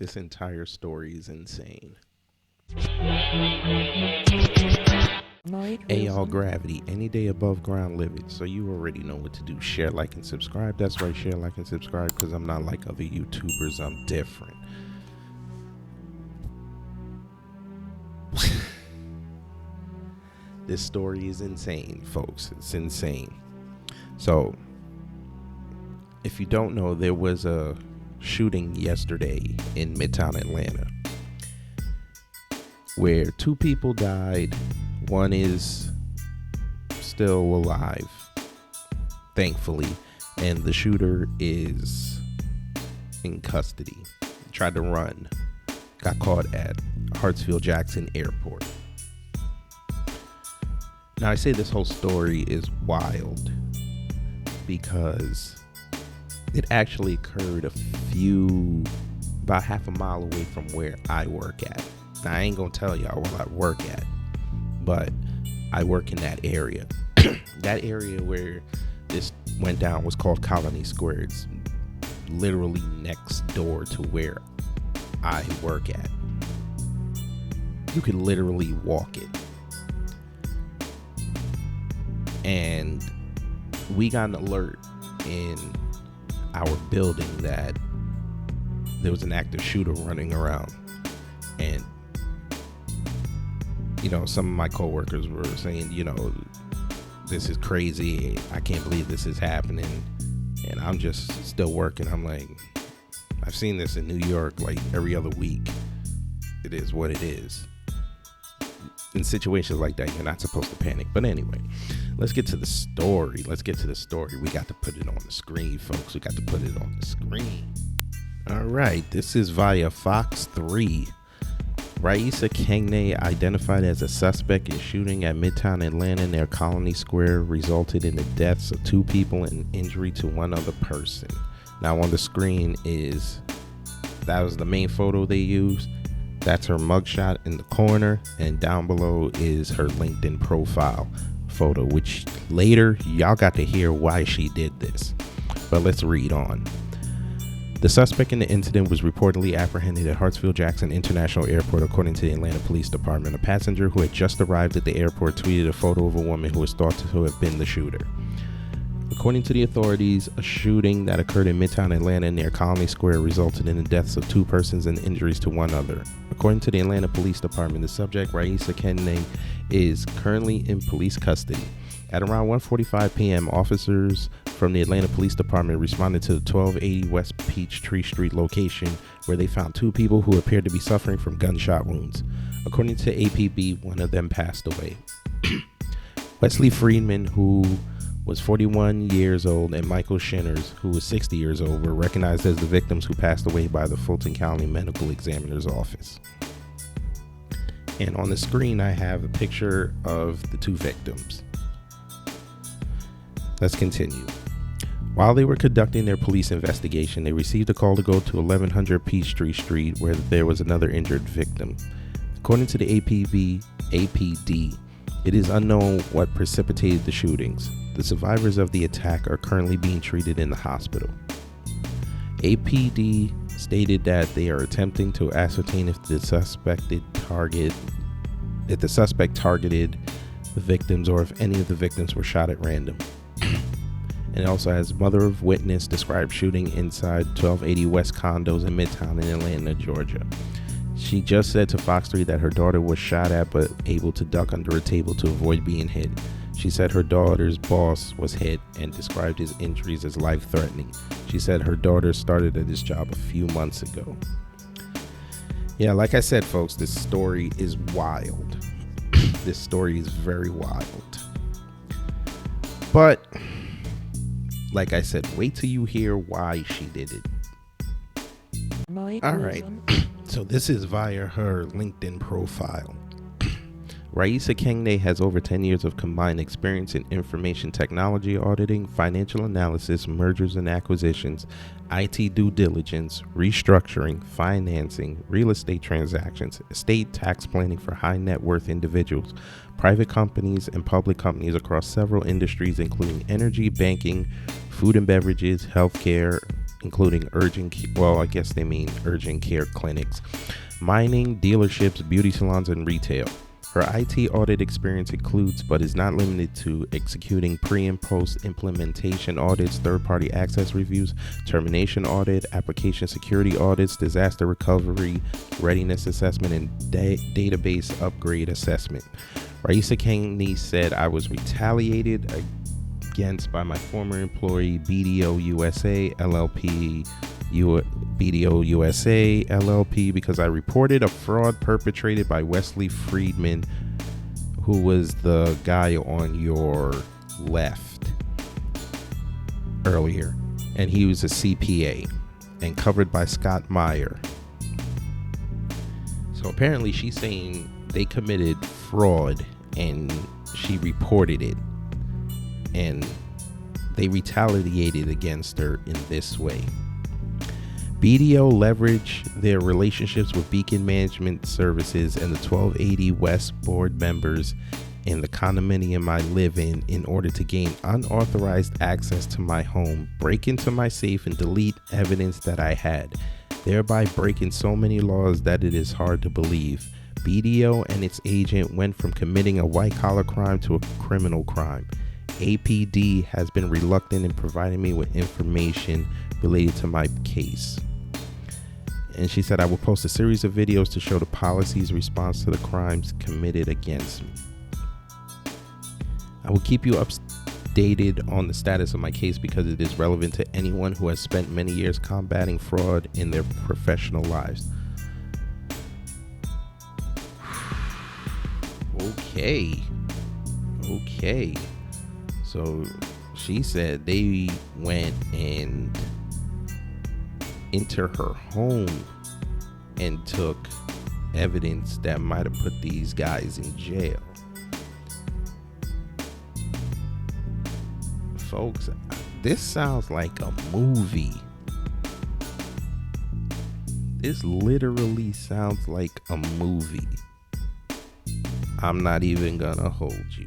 This entire story is insane. Hey y'all, Gravity, any day above ground, live it. So you already know what to do. Share, like, and subscribe. That's right, share, like, and subscribe, because I'm not like other YouTubers. I'm different. This story is insane, folks. It's insane. So, if you don't know, there was a shooting yesterday in Midtown Atlanta where 2 people died. One is still alive, thankfully, and the shooter is in custody. Tried to run, got caught at Hartsfield-Jackson Airport. Now, I say this whole story is wild because it actually occurred about half a mile away from where I work at. Now, I ain't gonna tell y'all where I work at, but I work in that area. That area where this went down was called Colony Square. It's literally next door to where I work at. You could literally walk it. And we got an alert in our building that there was an active shooter running around. And some of my coworkers were saying, this is crazy. I can't believe this is happening. And I'm just still working. I'm like, I've seen this in New York like every other week. It is what it is. In situations like that, you're not supposed to panic. But anyway, let's get to the story. We got to put it on the screen, folks. We got to put it on the screen. All right. This is via Fox 3. Raisa Kengne, identified as a suspect in shooting at Midtown Atlanta near Colony Square, resulted in the deaths of 2 people and injury to 1 other person. Now on the screen that was the main photo they used. That's her mugshot in the corner, and down below is her LinkedIn profile photo, which later y'all got to hear why she did this. But let's read on. The suspect in the incident was reportedly apprehended at Hartsfield-Jackson International Airport, according to the Atlanta Police Department. A passenger who had just arrived at the airport tweeted a photo of a woman who was thought to have been the shooter. According to the authorities, a shooting that occurred in Midtown Atlanta near Colony Square resulted in the deaths of 2 persons and injuries to 1 other. According to the Atlanta Police Department, the subject, Raisa Kengne, is currently in police custody. At around 1:45 p.m., officers from the Atlanta Police Department responded to the 1280 West Peachtree Street location, where they found 2 people who appeared to be suffering from gunshot wounds. According to APB, 1 of them passed away. Wesley Friedman, who was 41 years old, and Michael Shinners, who was 60 years old, were recognized as the victims who passed away by the Fulton County Medical Examiner's Office. And on the screen, I have a picture of the 2 victims. Let's continue. While they were conducting their police investigation, they received a call to go to 1100 Peachtree Street, where there was another injured victim. According to the APD, it is unknown what precipitated the shootings. The survivors of the attack are currently being treated in the hospital. APD stated that they are attempting to ascertain if the suspect targeted the victims or if any of the victims were shot at random. And also, as mother of witness, described shooting inside 1280 West condos in Midtown in Atlanta, Georgia. She just said to Fox 3 that her daughter was shot at but able to duck under a table to avoid being hit. She said her daughter's boss was hit and described his injuries as life-threatening. She said her daughter started at this job a few months ago. Yeah, like I said, folks, this story is wild. This story is very wild. But like I said, wait till you hear why she did it. All right. So this is via her LinkedIn profile. Raisa Kengne has over 10 years of combined experience in information technology auditing, financial analysis, mergers and acquisitions, IT due diligence, restructuring, financing, real estate transactions, estate tax planning for high net worth individuals, private companies and public companies across several industries, including energy, banking, food and beverages, healthcare, including I guess they mean urgent care clinics, mining, dealerships, beauty salons, and retail. Her IT audit experience includes, but is not limited to, executing pre- and post-implementation audits, third-party access reviews, termination audit, application security audits, disaster recovery, readiness assessment, and database upgrade assessment. Raisa Kaney said, I was retaliated against by my former employee, BDO USA LLP, BDO USA LLP, because I reported a fraud perpetrated by Wesley Friedman, who was the guy on your left earlier, and he was a CPA and covered by Scott Meyer. So apparently she's saying they committed fraud and she reported it, and they retaliated against her in this way. BDO leveraged their relationships with Beacon Management Services and the 1280 West board members in the condominium I live in order to gain unauthorized access to my home, break into my safe, and delete evidence that I had, thereby breaking so many laws that it is hard to believe. BDO and its agent went from committing a white-collar crime to a criminal crime. APD has been reluctant in providing me with information related to my case. And she said, I will post a series of videos to show the policy's response to the crimes committed against me. I will keep you updated on the status of my case because it is relevant to anyone who has spent many years combating fraud in their professional lives. Okay. So she said they went and into her home and took evidence that might have put these guys in jail. Folks, this sounds like a movie. This literally sounds like a movie. I'm not even gonna hold you.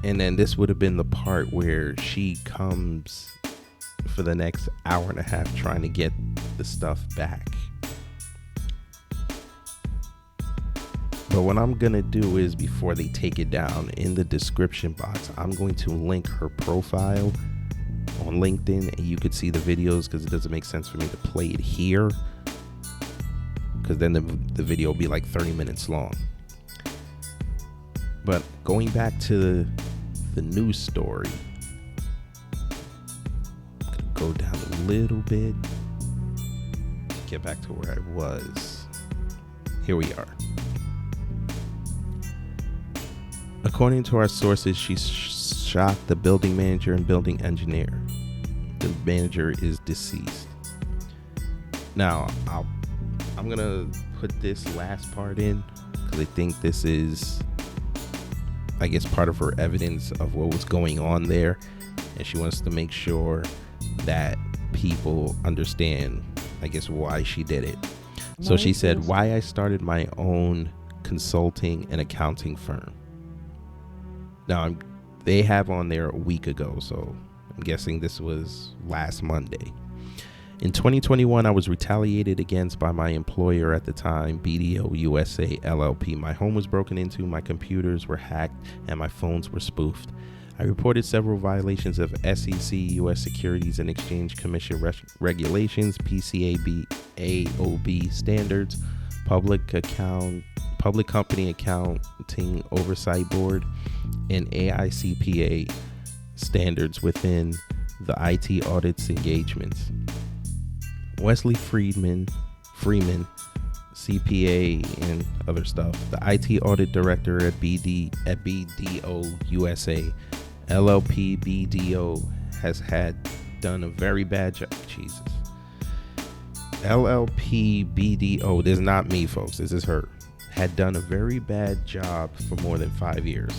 And then this would have been the part where she comes for the next hour and a half trying to get the stuff back. But what I'm going to do is, before they take it down, in the description box, I'm going to link her profile on LinkedIn, and you could see the videos, because it doesn't make sense for me to play it here, because then the video will be like 30 minutes long. But going back to the news story, I'm gonna go down a little bit, get back to where I was. Here we are. According to our sources, she shot the building manager and building engineer. The manager is deceased. Now, I'm gonna put this last part in because I think this is, I guess, part of her evidence of what was going on there, and she wants to make sure that people understand, I guess, why she did it. So she said, why I started my own consulting and accounting firm. Now, they have on there a week ago, so I'm guessing this was last Monday. In 2021, I was retaliated against by my employer at the time, BDO USA LLP. My home was broken into, my computers were hacked, and my phones were spoofed. I reported several violations of SEC, U.S. Securities and Exchange Commission regulations, PCAB, AOB standards, Public Company Accounting Oversight Board, and AICPA standards within the IT audits engagements. Wesley Freeman, CPA, and other stuff, the IT audit director at BDO USA LLP. BDO has done a very bad job. Jesus. LLP BDO, this is not me, folks, this is her, had done a very bad job for more than 5 years.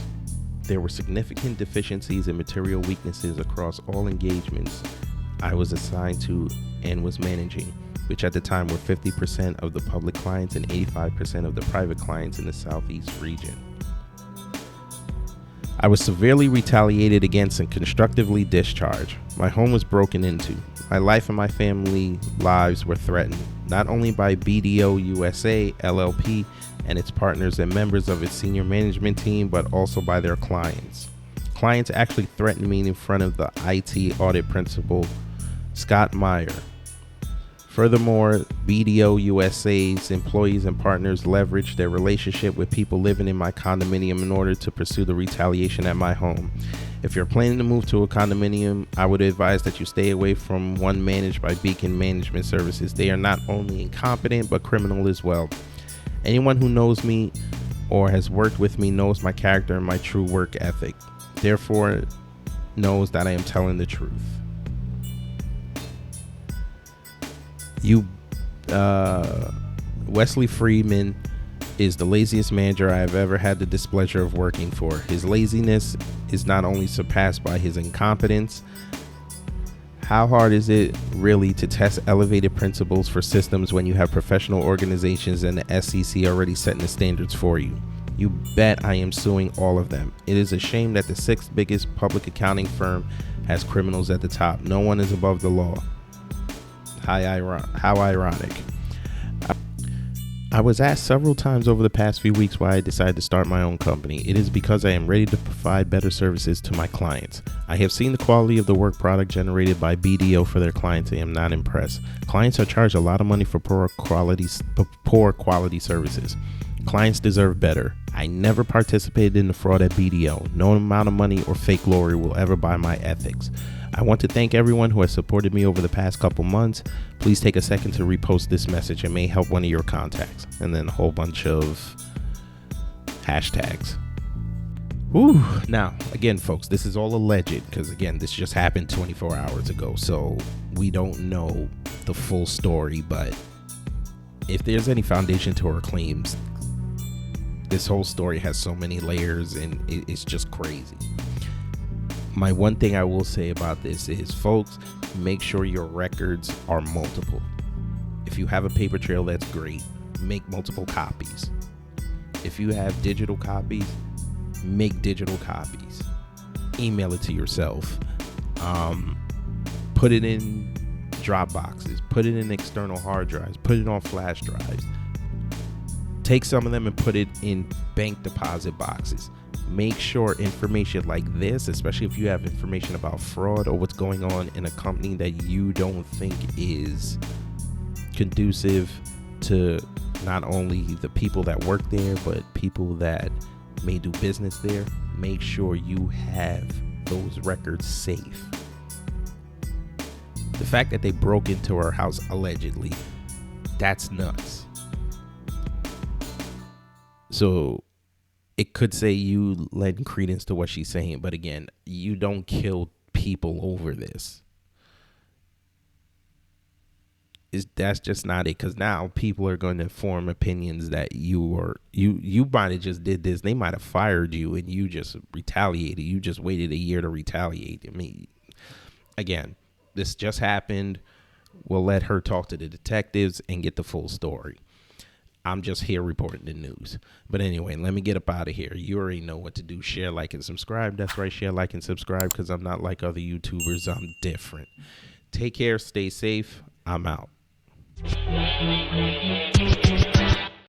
There were significant deficiencies and material weaknesses across all engagements I was assigned to and was managing, which at the time were 50% of the public clients and 85% of the private clients in the Southeast region. I was severely retaliated against and constructively discharged. My home was broken into. My life and my family lives were threatened, not only by BDO USA LLP and its partners and members of its senior management team, but also by their clients. Clients actually threatened me in front of the IT audit principal, Scott Meyer. Furthermore, BDO USA's employees and partners leveraged their relationship with people living in my condominium in order to pursue the retaliation at my home. If you're planning to move to a condominium, I would advise that you stay away from one managed by Beacon Management Services. They are not only incompetent, but criminal as well. Anyone who knows me or has worked with me knows my character and my true work ethic. Therefore, knows that I am telling the truth. Wesley Freeman is the laziest manager I have ever had the displeasure of working for. His laziness is not only surpassed by his incompetence. How hard is it really to test elevated principles for systems when you have professional organizations and the SEC already setting the standards for you? You bet I am suing all of them. It is a shame that the sixth biggest public accounting firm has criminals at the top. No one is above the law. How ironic. I was asked several times over the past few weeks why I decided to start my own company. It is because I am ready to provide better services to my clients. I have seen the quality of the work product generated by BDO for their clients and am not impressed. Clients are charged a lot of money for poor quality services. Clients deserve better. I never participated in the fraud at BDO. No amount of money or fake glory will ever buy my ethics. I want to thank everyone who has supported me over the past couple months. Please take a second to repost this message. It may help one of your contacts. And then a whole bunch of hashtags. Whew. Now, again, folks, this is all alleged because, again, this just happened 24 hours ago. So we don't know the full story. But if there's any foundation to her claims, this whole story has so many layers and it's just crazy. My one thing I will say about this is, folks, make sure your records are multiple. If you have a paper trail, that's great. Make multiple copies. If you have digital copies, make digital copies. Email it to yourself. Put it in Dropboxes. Put it in external hard drives. Put it on flash drives. Take some of them and put it in bank deposit boxes. Make sure information like this, especially if you have information about fraud or what's going on in a company that you don't think is conducive to not only the people that work there, but people that may do business there, make sure you have those records safe. The fact that they broke into her house allegedly, that's nuts. So it could say you lend credence to what she's saying, but again, you don't kill people over this. That's just not it, because now people are going to form opinions that you might have just did this. They might have fired you and you just retaliated. You just waited a year to retaliate. I mean, again, this just happened. We'll let her talk to the detectives and get the full story. I'm just here reporting the news. But anyway, let me get up out of here. You already know what to do. Share, like, and subscribe. That's right. Share, like, and subscribe, because I'm not like other YouTubers. I'm different. Take care. Stay safe. I'm out.